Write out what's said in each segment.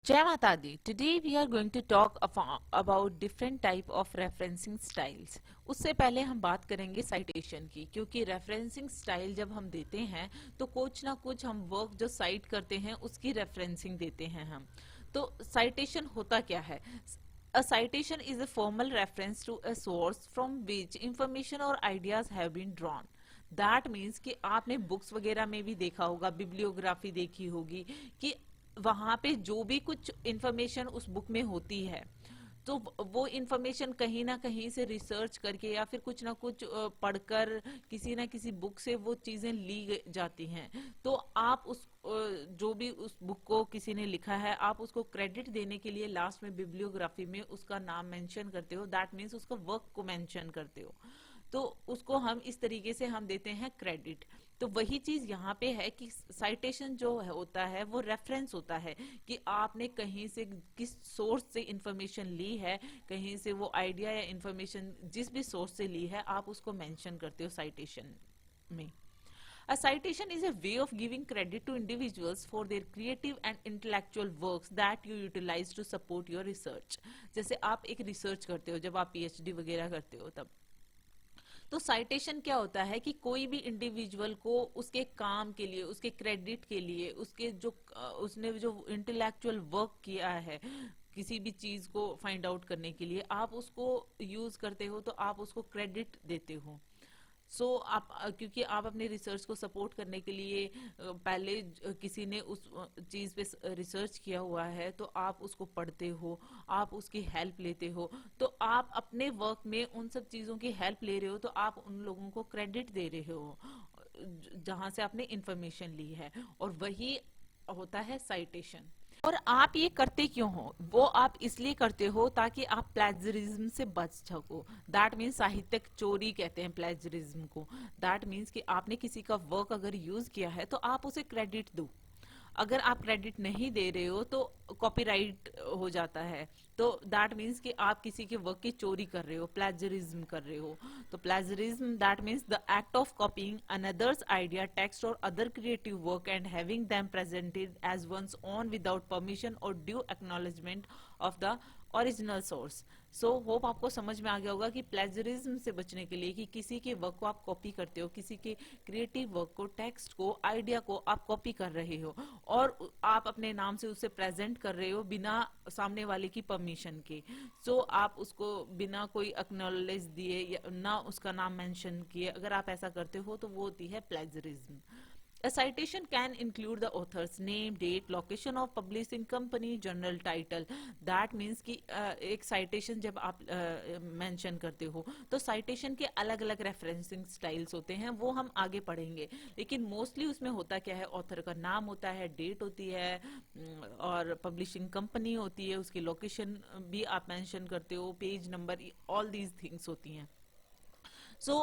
Jai Mata Di. Today we are going to talk about different type of referencing styles. उससे पहले हम बात करेंगे साइटेशन की, क्योंकि रेफरेंसिंग स्टाइल जब हम देते हैं तो कुछ ना कुछ हम वर्क जो साइट करते हैं उसकी रेफरेंसिंग देते हैं हम। तो साइटेशन होता क्या है? A citation is a formal reference to a source from which information or ideas have been drawn. That means कि आपने बुक्स वगैरह में भी देखा होगा, बिब्लियोग्राफी देखी होगी कि वहां पे जो भी कुछ इंफॉर्मेशन उस बुक में होती है तो वो इंफॉर्मेशन कहीं ना कहीं से रिसर्च करके या फिर कुछ ना कुछ पढ़कर किसी ना किसी बुक से वो चीजें ली जाती हैं। तो आप उस जो भी उस बुक को किसी ने लिखा है आप उसको क्रेडिट देने के लिए लास्ट में बिब्लियोग्राफी में उसका नाम मेंशन करते हो, दैट मीन्स उसका वर्क को मेंशन करते हो। तो उसको हम इस तरीके से हम देते हैं क्रेडिट। तो वही चीज यहाँ पे है कि साइटेशन जो होता है वो रेफरेंस होता है कि आपने कहीं से किस सोर्स से इंफॉर्मेशन ली है, कहीं से वो आइडिया या इंफॉर्मेशन जिस भी सोर्स से ली है आप उसको मेंशन करते हो साइटेशन में। A citation is a way of giving credit to individuals for their creative and intellectual works that you utilize to support your research. जैसे आप एक रिसर्च करते हो, जब आप पीएचडी वगैरह करते हो तब तो साइटेशन क्या होता है कि कोई भी इंडिविजुअल को उसके काम के लिए, उसके क्रेडिट के लिए, उसके जो उसने जो इंटेलेक्चुअल वर्क किया है किसी भी चीज को फाइंड आउट करने के लिए आप उसको यूज करते हो तो आप उसको क्रेडिट देते हो। आप क्योंकि आप अपने रिसर्च को सपोर्ट करने के लिए पहले किसी ने उस चीज पे रिसर्च किया हुआ है तो आप उसको पढ़ते हो, आप उसकी हेल्प लेते हो। तो आप अपने वर्क में उन सब चीजों की हेल्प ले रहे हो तो आप उन लोगों को क्रेडिट दे रहे हो जहां से आपने इंफॉर्मेशन ली है, और वही होता है साइटेशन। और आप ये करते क्यों हो? वो आप इसलिए करते हो ताकि आप प्लेजरिज्म से बच सको। दैट मीन्स साहित्यिक चोरी कहते हैं प्लेजरिज्म को। दैट मीन्स कि आपने किसी का वर्क अगर यूज किया है तो आप उसे क्रेडिट दो। अगर आप क्रेडिट नहीं दे रहे हो तो कॉपीराइट हो जाता है। तो दैट मीन्स कि आप किसी के वर्क की चोरी कर रहे हो, प्लेजरिज्म कर रहे हो। तो plagiarism that means the act of copying another's idea, text or other creative work and having them presented as one's own without permission or due acknowledgement of the original source. So hope आपको समझ में आ गया होगा कि plagiarism से बचने के लिए कि किसी के वर्क को आप कॉपी करते हो, किसी के क्रिएटिव वर्क को, टेक्स्ट को, आइडिया को आप कॉपी कर रहे हो और आप अपने नाम से उसे प्रेजेंट कर रहे हो बिना सामने वाले की परमिशन के। आप उसको बिना कोई एक्नॉलेज दिए या ना उसका नाम मेंशन किए अगर आप ऐसा करते हो तो वो होती है plagiarism. A citation can include the author's name, date, location of publishing company, journal title. That means कि एक citation जब आप मेंशन करते हो तो citation के अलग अलग रेफरेंसिंग स्टाइल्स होते हैं, वो हम आगे पढ़ेंगे। लेकिन मोस्टली उसमें होता क्या है, ऑथर का नाम होता है, डेट होती है और पब्लिशिंग कंपनी होती है, उसकी लोकेशन भी आप मेंशन करते हो, page number, all these things होती हैं।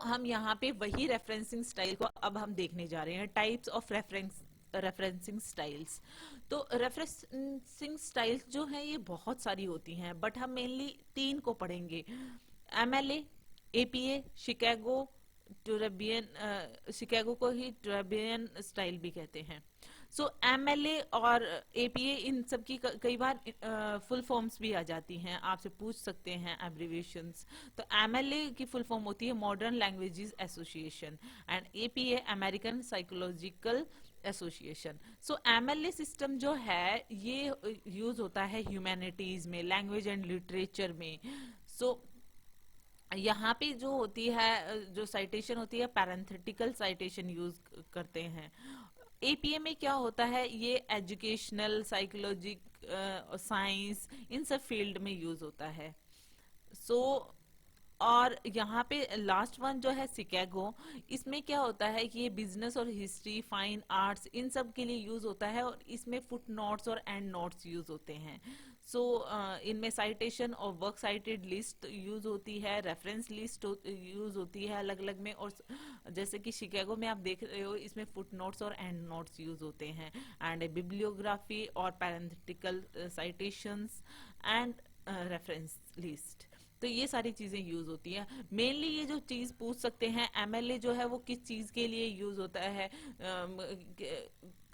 हम यहाँ पे वही रेफरेंसिंग स्टाइल को अब हम देखने जा रहे हैं, टाइप्स ऑफ रेफरेंसिंग स्टाइल्स। तो रेफरेंसिंग स्टाइल्स जो है ये बहुत सारी होती हैं, बट हम मेनली तीन को पढ़ेंगे। एमएलए, एपीए, शिकागो टूरेबियन, शिकागो को ही टूरेबियन स्टाइल भी कहते हैं। एमएलए और एपीए इन सब की कई बार फुल फॉर्म्स भी आ जाती हैं, आपसे पूछ सकते हैं एब्रीविएशंस। तो एमएलए की फुल फॉर्म होती है modern languages association and APA American psychological association. MLA system जो है ये यूज होता है ह्यूमैनिटीज में, लैंग्वेज एंड लिटरेचर में। यहाँ पे जो होती है, जो साइटेशन होती है, पैरेंथेटिकल साइटेशन यूज करते हैं। एपीए में क्या होता है, ये एजुकेशनल, साइकोलॉजी, साइंस, इन सब फील्ड में यूज होता है। और यहाँ पे लास्ट वन जो है शिकागो, इसमें क्या होता है कि ये बिजनेस और हिस्ट्री, फाइन आर्ट्स, इन सब के लिए यूज होता है और इसमें फुट नोट्स और एंड नोट्स यूज होते हैं। इनमें साइटेशन और वर्क साइटेड लिस्ट यूज होती है, रेफरेंस लिस्ट यूज होती है अलग अलग में। और जैसे कि शिकागो में आप देख रहे हो इसमें फुट नोट्स और एंड नोट्स यूज होते हैं, एंड बिब्लियोग्राफी और parenthetical citations and reference list. तो ये सारी चीजें यूज होती हैं। मेनली ये जो चीज पूछ सकते हैं, एमएलए जो है वो किस चीज के लिए यूज होता है,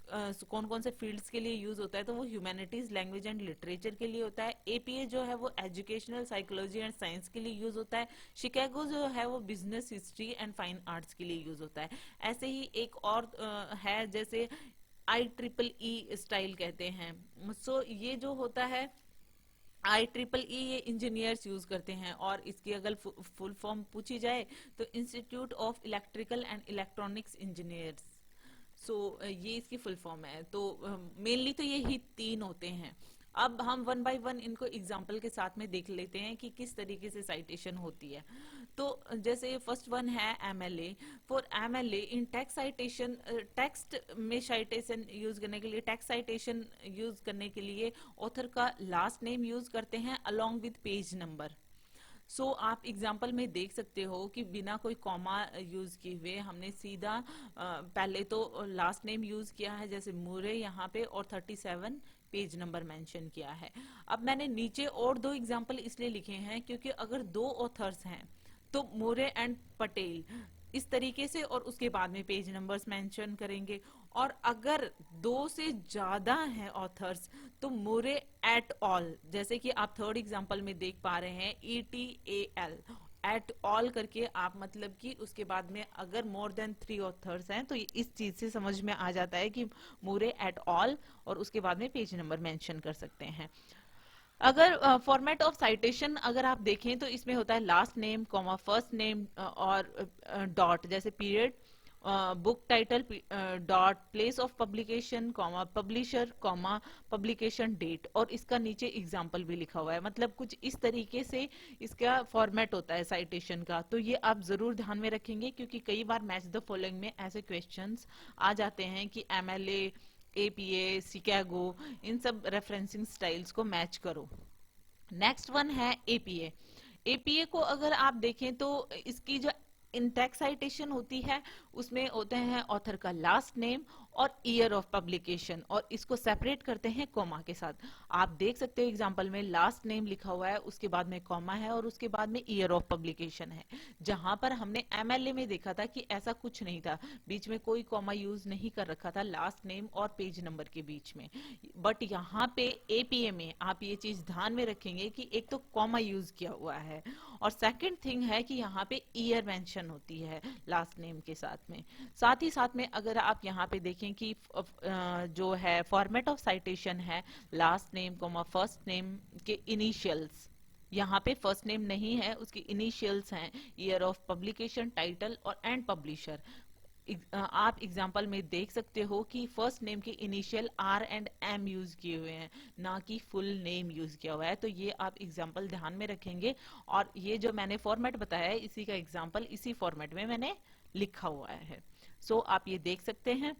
कौन कौन से फील्ड्स के लिए यूज होता है, तो वो ह्यूमैनिटीज, लैंग्वेज एंड लिटरेचर के लिए होता है। एपीए जो है वो एजुकेशनल, साइकोलॉजी एंड साइंस के लिए यूज होता है। शिकागो जो है वो business, history and fine arts के लिए यूज होता है। ऐसे ही एक और है जैसे IEEE स्टाइल कहते हैं। सो ये जो होता है IEEE, ये इंजीनियर्स यूज करते हैं, और इसकी अगर फुल फॉर्म पूछी जाए तो institute of electrical and electronics engineers. So ये इसकी फुल फॉर्म है। तो मेनली तो ये ही तीन होते हैं। अब हम वन बाय वन इनको एग्जाम्पल के साथ में देख लेते हैं कि किस तरीके से साइटेशन होती है। तो जैसे फर्स्ट वन है MLA। For MLA in text citation, text में साइटेशन यूज करने के लिए, टेक्स्ट साइटेशन यूज करने के लिए ऑथर का लास्ट नेम यूज करते हैं अलोंग विद पेज नंबर। सो आप एग्जाम्पल में देख सकते हो कि बिना कोई कॉमा यूज किए हुए हमने सीधा पहले तो लास्ट नेम यूज किया है, जैसे मूरे यहाँ पे, और 37 पेज नंबर मेंशन किया है। अब मैंने नीचे और दो एग्जाम्पल इसलिए लिखे हैं क्योंकि अगर दो ऑथर्स हैं तो मोरे एंड पटेल इस तरीके से, और उसके बाद में पेज नंबर्स मेंशन करेंगे। और अगर दो से ज्यादा हैं ऑथर्स तो मोरे एट ऑल, जैसे कि आप थर्ड एग्जांपल में देख पा रहे हैं, ETAL एट ऑल करके, आप मतलब कि उसके बाद में अगर मोर देन 3 ऑथर्स हैं तो इस चीज से समझ में आ जाता है कि मोरे एट ऑल, और उसके बाद में पेज नंबर मेंशन कर सकते हैं। अगर फॉर्मेट ऑफ साइटेशन अगर आप देखें तो इसमें होता है last name comma first name और डॉट, जैसे period, book title dot place of publication comma publisher comma publication date, और इसका नीचे एग्जाम्पल भी लिखा हुआ है। मतलब कुछ इस तरीके से इसका फॉर्मेट होता है साइटेशन का। तो ये आप जरूर ध्यान में रखेंगे क्योंकि कई बार मैच द फॉलोइंग में ऐसे क्वेश्चंस आ जाते हैं कि MLA, APA, शिकागो, इन सब रेफरेंसिंग स्टाइल्स को मैच करो। नेक्स्ट वन है APA। APA को अगर आप देखें तो इसकी जो इंटेक्स साइटेशन होती है उसमें होते हैं ऑथर का लास्ट नेम और ईयर ऑफ पब्लिकेशन, और इसको सेपरेट करते हैं कॉमा के साथ। आप देख सकते हो एग्जांपल में लास्ट नेम लिखा हुआ है, उसके बाद में कॉमा है, और उसके बाद में ईयर ऑफ पब्लिकेशन है। जहां पर हमने MLA में देखा था कि ऐसा कुछ नहीं था, बीच में कोई कॉमा यूज नहीं कर रखा था लास्ट नेम और पेज नंबर के बीच में। बट यहाँ पे APA में आप ये चीज ध्यान में रखेंगे कि एक तो कॉमा यूज किया हुआ है, और सेकंड थिंग है कि यहाँ पे ईयर मेंशन होती है लास्ट नेम के साथ में। साथ ही साथ में अगर आप यहाँ पे देखें कि जो है फॉर्मेट ऑफ साइटेशन है last name comma first name के इनिशियल्स, यहाँ पे फर्स्ट नेम नहीं है, उसकी इनिशियल्स हैं, ईयर ऑफ पब्लिकेशन, टाइटल और एंड पब्लिशर। आप एग्जाम्पल में देख सकते हो कि फर्स्ट नेम के initial R and M use किए हुए हैं, ना कि फुल नेम यूज किया हुआ है। तो ये आप एग्जाम्पल ध्यान में रखेंगे, और ये जो मैंने फॉर्मेट बताया है इसी का एग्जाम्पल इसी फॉर्मेट में मैंने लिखा हुआ है। सो आप ये देख सकते हैं।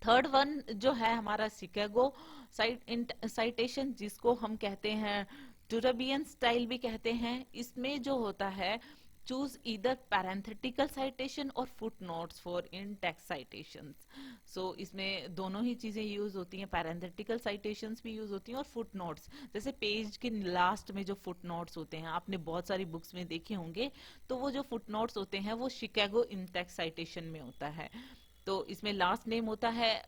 थर्ड वन जो है हमारा शिकागो साइटेशन, जिसको हम कहते हैं टुरबियन स्टाइल भी कहते हैं। इसमें जो होता है, choose either parenthetical citation or foot notes for in text citations. So इसमें दोनों ही चीजें यूज होती हैं, पैरेंथेटिकल साइटेशंस भी यूज होती हैं और फुट नोट्स। जैसे पेज के लास्ट में जो फुट नोट्स होते हैं, आपने बहुत सारी बुक्स में देखे होंगे, तो वो जो फुट नोट्स होते हैं वो शिकागो इन टेक्स्ट साइटेशन में होता है। तो इसमें लास्ट नेम होता है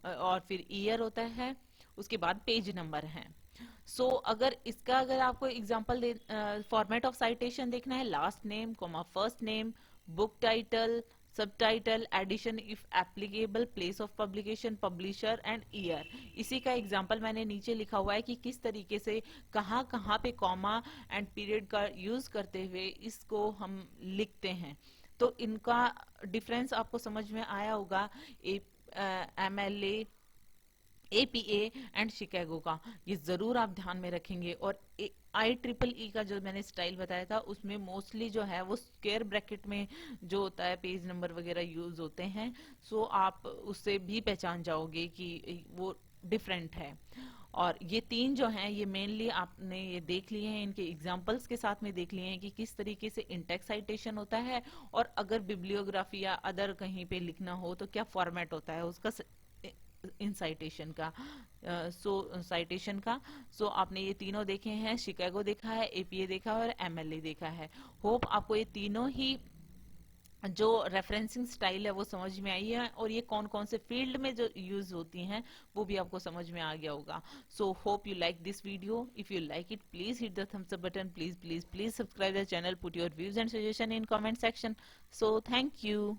और फिर ईयर होता है, उसके बाद पेज नंबर है। सो अगर आपको एग्जांपल दे, फॉर्मेट ऑफ साइटेशन देखना है, last name comma first name, book title, subtitle, edition if applicable, place of publication, publisher and year. इसी का एग्जांपल मैंने नीचे लिखा हुआ है कि किस तरीके से कहाँ कहाँ पे कॉमा एंड पीरियड का यूज करते हुए इसको हम लिखते हैं। तो इनका डिफरेंस आपको समझ में आया होगा, MLA, APA एंड शिकागो का, ये जरूर आप ध्यान में रखेंगे। और IEEE का जो मैंने स्टाइल बताया था उसमें मोस्टली जो है वो स्क्वायर ब्रैकेट में जो होता है पेज नंबर वगैरह यूज होते हैं। सो आप उससे भी पहचान जाओगे कि वो डिफरेंट है। और ये तीन जो हैं ये मेनली आपने ये देख लिए हैं, इनके एग्जांपल्स के साथ में देख लिए हैं कि किस तरीके से इंटेक्स साइटेशन होता है, और अगर बिब्लियोग्राफी या अदर कहीं पे लिखना हो तो क्या फॉर्मेट होता है उसका इन साइटेशन का। साइटेशन का। सो आपने ये तीनों देखे हैं, शिकागो देखा है, APA देखा है और MLA देखा है। होप आपको ये तीनों ही जो रेफरेंसिंग स्टाइल है वो समझ में आई है, और ये कौन कौन से फील्ड में जो यूज होती हैं वो भी आपको समझ में आ गया होगा. So hope you like this video. If you like it, please hit the thumbs up button. Please please please subscribe the channel. Put your views and suggestion in comment section. So thank you.